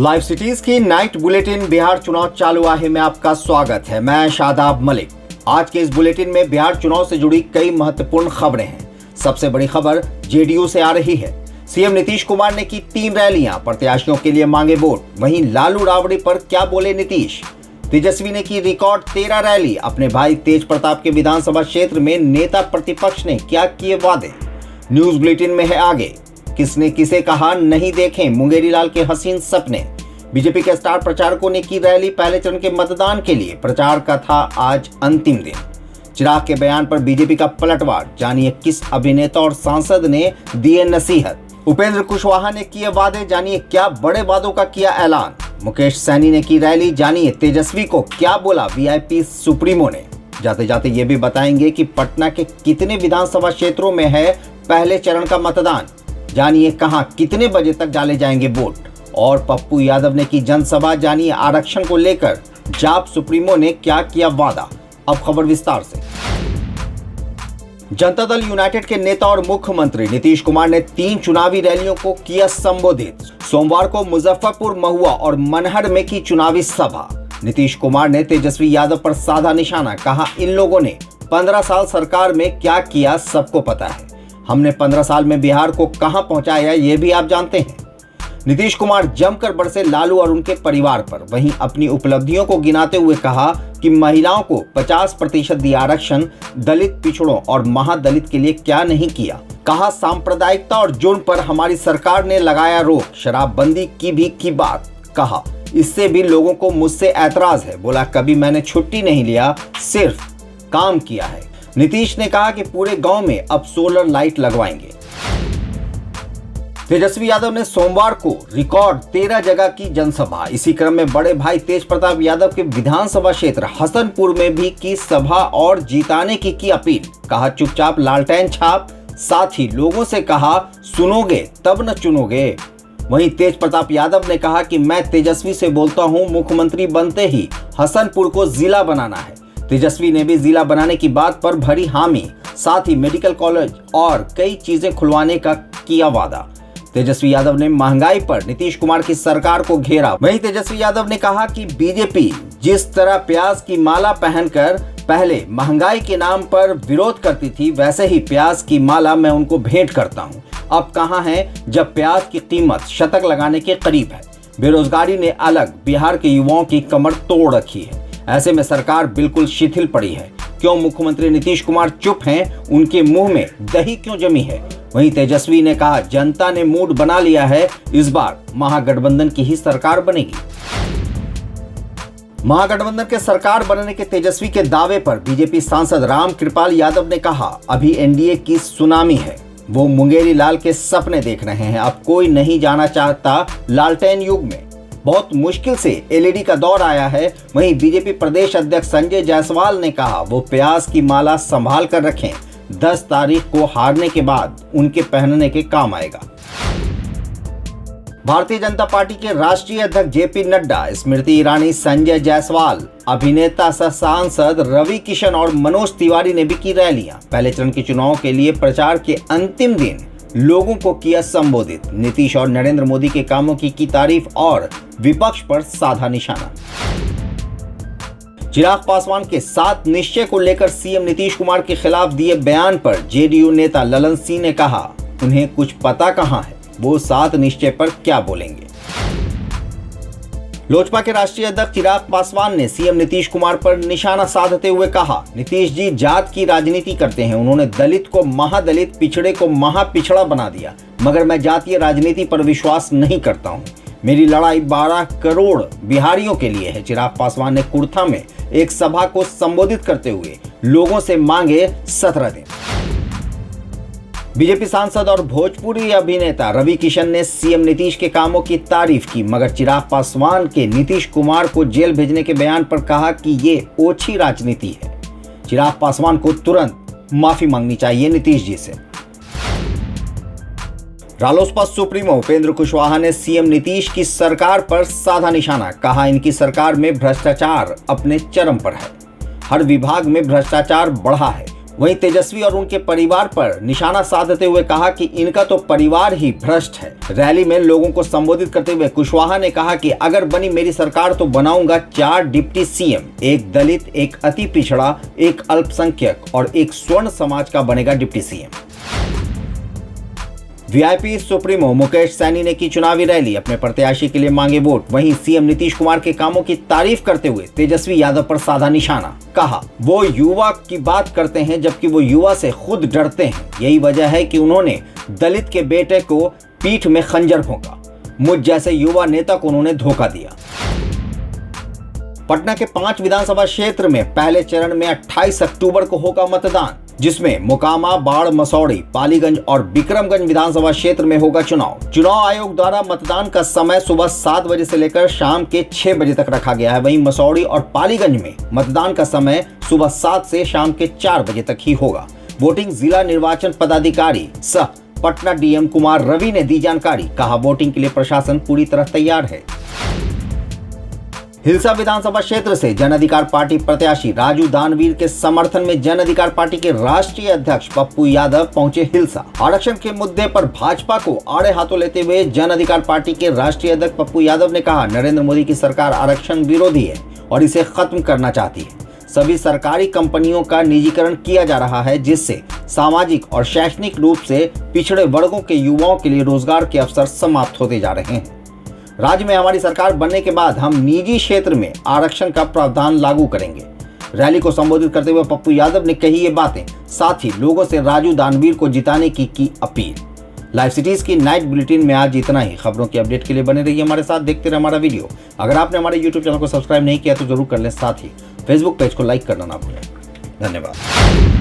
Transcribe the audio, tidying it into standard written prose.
Live cities की night bulletin Bihar चुनाव चालू आहे में आपका स्वागत है। मैं शादाब मलिक। आज के इस बुलेटिन में बिहार चुनाव से जुड़ी कई महत्वपूर्ण खबरें हैं। सबसे बड़ी खबर जेडीयू से आ रही है। सीएम नीतीश कुमार ने की 3 रैलियां, प्रत्याशियों के लिए मांगे वोट। वहीं लालू राबड़ी पर क्या बोले नीतीश। तेजस्वी ने की रिकॉर्ड 13 रैली। अपने भाई तेज प्रताप के विधानसभा क्षेत्र में नेता प्रतिपक्ष ने क्या किए वादे। न्यूज बुलेटिन में है आगे। किसने किसे कहा नहीं देखें मुंगेरी लाल के हसीन सपने। बीजेपी के स्टार प्रचारकों ने की रैली। पहले चरण के मतदान के लिए प्रचार का था आज अंतिम दिन। चिराग के बयान पर बीजेपी का पलटवार। जानिए किस अभिनेता और सांसद ने दिए नसीहत। उपेंद्र कुशवाहा ने किए वादे। जानिए क्या बड़े वादों का किया ऐलान। मुकेश सैनी ने की रैली। जानिए तेजस्वी को क्या बोला वीआईपी सुप्रीमो ने। जाते जाते ये भी बताएंगे कि पटना के कितने विधानसभा क्षेत्रों में है पहले चरण का मतदान। जानिए कहां कितने बजे तक डाले जाएंगे वोट। और पप्पू यादव ने की जनसभा। जानिए आरक्षण को लेकर जाप सुप्रीमो ने क्या किया वादा। अब खबर विस्तार से। जनता दल यूनाइटेड के नेता और मुख्यमंत्री नीतीश कुमार ने 3 चुनावी रैलियों को किया संबोधित। सोमवार को मुजफ्फरपुर, महुआ और मनहर में की चुनावी सभा। नीतीश कुमार ने तेजस्वी यादव पर साधा निशाना। कहा इन लोगों ने 15 साल सरकार में क्या किया सबको पता है। हमने 15 साल में बिहार को कहां पहुंचाया ये भी आप जानते हैं। नीतीश कुमार जमकर बरसे लालू और उनके परिवार पर। वहीं अपनी उपलब्धियों को गिनाते हुए कहा कि महिलाओं को 50% दिया आरक्षण, दलित, पिछड़ों और महादलित के लिए क्या नहीं किया। कहा सांप्रदायिकता और जुर्म पर हमारी सरकार ने लगाया रोक। शराबबंदी की भी की बात। कहा इससे भी लोगों को मुझसे ऐतराज है। बोला कभी मैंने छुट्टी नहीं लिया, सिर्फ काम किया है। नीतीश ने कहा कि पूरे गांव में अब सोलर लाइट लगवाएंगे। तेजस्वी यादव ने सोमवार को रिकॉर्ड 13 जगह की जनसभा। इसी क्रम में बड़े भाई तेज प्रताप यादव के विधानसभा क्षेत्र हसनपुर में भी की सभा और जिताने की अपील। कहा चुपचाप लालटेन छाप। साथ ही लोगों से कहा सुनोगे तब न चुनोगे। वहीं तेज प्रताप यादव ने कहा कि मैं तेजस्वी से बोलता हूं मुख्यमंत्री बनते ही हसनपुर को जिला बनाना है। तेजस्वी ने भी जिला बनाने की बात पर भरी हामी। साथ ही मेडिकल कॉलेज और कई चीजें खुलवाने का किया वादा। तेजस्वी यादव ने महंगाई पर नीतीश कुमार की सरकार को घेरा। वहीं तेजस्वी यादव ने कहा कि बीजेपी जिस तरह प्याज की माला पहनकर पहले महंगाई के नाम पर विरोध करती थी, वैसे ही प्याज की माला मैं उनको भेंट करता हूं। अब कहां है जब प्याज की कीमत शतक लगाने के करीब है। बेरोजगारी ने अलग बिहार के युवाओं की कमर तोड़ रखी है। ऐसे में सरकार बिल्कुल शिथिल पड़ी है। क्यों मुख्यमंत्री नीतीश कुमार चुप हैं? उनके मुंह में दही क्यों जमी है? वहीं तेजस्वी ने कहा जनता ने मूड बना लिया है, इस बार महागठबंधन की ही सरकार बनेगी। महागठबंधन के सरकार बनने के तेजस्वी के दावे पर बीजेपी सांसद राम कृपाल यादव ने कहा अभी एनडीए की सुनामी है। वो मुंगेरी लाल के सपने देख रहे हैं। अब कोई नहीं जाना चाहता लालटेन युग में। बहुत मुश्किल से एलईडी का दौर आया है। वहीं बीजेपी प्रदेश अध्यक्ष संजय जायसवाल ने कहा वो प्याज की माला संभाल कर रखें। 10 तारीख को हारने के बाद उनके पहनने के काम आएगा। भारतीय जनता पार्टी के राष्ट्रीय अध्यक्ष जेपी नड्डा, स्मृति ईरानी, संजय जायसवाल, अभिनेता सह सांसद रवि किशन और मनोज तिवारी ने भी की रैलियां। पहले चरण के चुनाव के लिए प्रचार के अंतिम दिन लोगों को किया संबोधित। नीतीश और नरेंद्र मोदी के कामों की तारीफ और विपक्ष पर साधा निशाना। चिराग पासवान के 7 निश्चय को लेकर सीएम नीतीश कुमार के खिलाफ दिए बयान पर जेडीयू नेता ललन सिंह ने कहा उन्हें कुछ पता कहां है, वो 7 निश्चय पर क्या बोलेंगे। लोजपा के राष्ट्रीय अध्यक्ष चिराग पासवान ने सीएम नीतीश कुमार पर निशाना साधते हुए कहा नीतीश जी जात की राजनीति करते हैं। उन्होंने दलित को महादलित, पिछड़े को महापिछड़ा बना दिया। मगर मैं जातीय राजनीति पर विश्वास नहीं करता हूं। मेरी लड़ाई 12 करोड़ बिहारियों के लिए है। चिराग पासवान ने कुर्था में एक सभा को संबोधित करते हुए लोगों से मांगे 17 दिन। बीजेपी सांसद और भोजपुरी अभिनेता रवि किशन ने सीएम नीतीश के कामों की तारीफ की। मगर चिराग पासवान के नीतीश कुमार को जेल भेजने के बयान पर कहा कि ये ओछी राजनीति है। चिराग पासवान को तुरंत माफी मांगनी चाहिए नीतीश जी से। रालोसपा सुप्रीमो उपेंद्र कुशवाहा ने सीएम नीतीश की सरकार पर साधा निशाना। कहा इनकी सरकार में भ्रष्टाचार अपने चरम पर है। हर विभाग में भ्रष्टाचार बढ़ा है। वहीं तेजस्वी और उनके परिवार पर निशाना साधते हुए कहा कि इनका तो परिवार ही भ्रष्ट है। रैली में लोगों को संबोधित करते हुए कुशवाहा ने कहा कि अगर बनी मेरी सरकार तो बनाऊंगा 4 डिप्टी सीएम, एक दलित, एक अति पिछड़ा, एक अल्पसंख्यक और एक स्वर्ण समाज का बनेगा deputy CM. VIP supremo Mukesh Saini ने की चुनावी रैली, अपने प्रत्याशी के लिए मांगे वोट। वहीं सीएम नीतीश कुमार के कामों की तारीफ करते हुए तेजस्वी यादव पर साधा निशाना, कहा वो युवा की बात करते हैं जबकि वो युवा से खुद डरते हैं। यही वजह है कि उन्होंने दलित के बेटे को पीठ में खंजर भोंका। मुझ जैसे युवा नेता को उन्होंने धोखा दिया। पटना के 5 विधानसभा क्षेत्र में पहले चरण में 28 अक्टूबर को होगा मतदान, जिसमें मोकामा, बाढ़, मसौड़ी, पालीगंज और बिक्रमगंज विधानसभा क्षेत्र में होगा चुनाव। चुनाव आयोग द्वारा मतदान का समय सुबह 7 बजे से लेकर शाम के 6 बजे तक रखा गया है। वहीं मसौड़ी और पालीगंज में मतदान का समय सुबह 7 से शाम के 4 बजे तक ही होगा। वोटिंग जिला निर्वाचन पदाधिकारी सह पटना डीएम कुमार रवि ने दी जानकारी, कहा वोटिंग के लिए प्रशासन पूरी तरह तैयार है। हिलसा विधानसभा क्षेत्र से जन अधिकार पार्टी प्रत्याशी राजू दानवीर के समर्थन में जन अधिकार पार्टी के राष्ट्रीय अध्यक्ष पप्पू यादव पहुंचे हिलसा। आरक्षण के मुद्दे पर भाजपा को आड़े हाथों लेते हुए जन अधिकार पार्टी के राष्ट्रीय अध्यक्ष पप्पू यादव ने कहा, नरेंद्र मोदी की सरकार आरक्षण विरोधी है और इसे खत्म करना चाहती है। सभी सरकारी कंपनियों का निजीकरण किया जा रहा है, जिससे सामाजिक और शैक्षणिक रूप से पिछड़े वर्गों के युवाओं के लिए रोजगार के अवसर समाप्त होते जा रहे हैं। राज्य में हमारी सरकार बनने के बाद हम निजी क्षेत्र में आरक्षण का प्रावधान लागू करेंगे। रैली को संबोधित करते हुए पप्पू यादव ने कही ये बातें, साथ ही लोगों से राजू दानवीर को जिताने की अपील। लाइव सिटीज की नाइट बुलेटिन में आज इतना ही। खबरों की अपडेट के लिए बने रहिए हमारे साथ, देखते रहिए हमारा वीडियो। अगर आपने हमारे यूट्यूब चैनल को सब्सक्राइब नहीं किया तो जरूर कर लें, साथ ही फेसबुक पेज को लाइक करना ना भूलें। धन्यवाद।